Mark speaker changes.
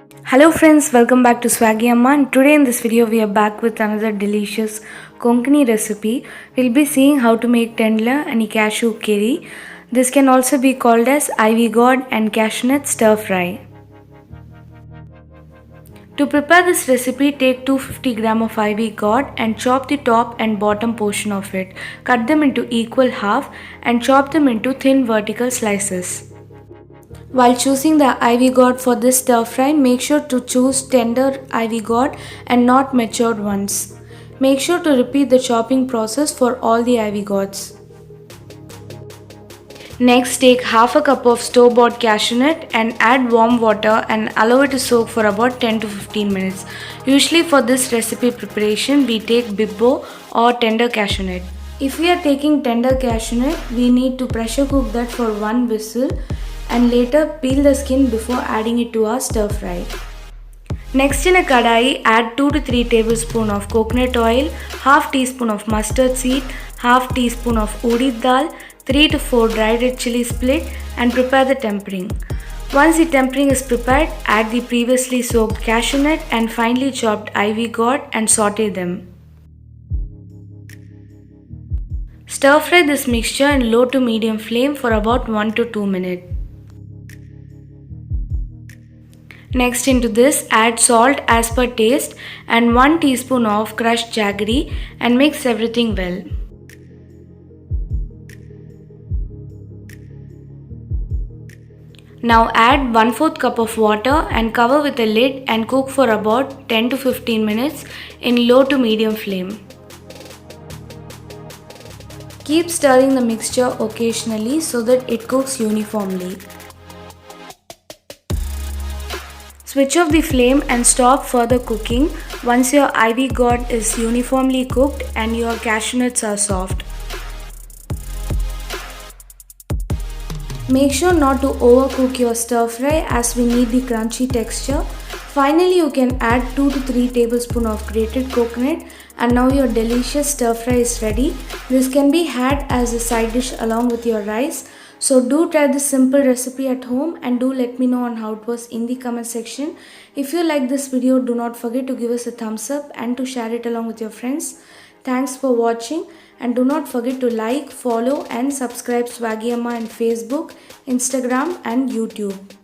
Speaker 1: Hello friends, welcome back to Swaggy Amma, and today in this video we are back with another delicious Konkani recipe. We'll be seeing how to make tendla and cashew curry. This can also be called as ivy gourd and cashew stir fry. To prepare this recipe, take 250 gram of ivy gourd and chop the top and bottom portion of it. Cut them into equal half and chop them into thin vertical slices. While choosing the ivy gourd for this stir fry, make sure to choose tender ivy gourd and not matured ones. Make sure to repeat the chopping process for all the ivy gourds. Next, take half a cup of store-bought cashew nut and add warm water and allow it to soak for about 10 to 15 minutes. Usually for this recipe preparation, we take bibbo or tender cashew nut. If we are taking tender cashew nut, we need to pressure cook that for one whistle and later peel the skin before adding it to our stir fry. Next, in a kadai, add 2 to 3 tablespoons of coconut oil, half teaspoon of mustard seed, half teaspoon of urad dal, 3 to 4 dried red chili split and prepare the tempering. Once the tempering is prepared, add the previously soaked cashew nut and finely chopped ivy gourd and saute them. Stir fry this mixture in low to medium flame for about 1 to 2 minutes. Next, into this add salt as per taste and 1 teaspoon of crushed jaggery and mix everything well. Now add 1/4 cup of water and cover with a lid and cook for about 10 to 15 minutes in low to medium flame. Keep stirring the mixture occasionally so that it cooks uniformly. Switch off the flame and stop further cooking once your ivy gourd is uniformly cooked and your cashew nuts are soft. Make sure not to overcook your stir fry as we need the crunchy texture. Finally, you can add 2 to 3 tablespoons of grated coconut and now your delicious stir fry is ready. This can be had as a side dish along with your rice. So do try this simple recipe at home and do let me know on how it was in the comment section. If you like this video, do not forget to give us a thumbs up and to share it along with your friends. Thanks for watching and do not forget to like, follow and subscribe Swaggy Amma on Facebook, Instagram and YouTube.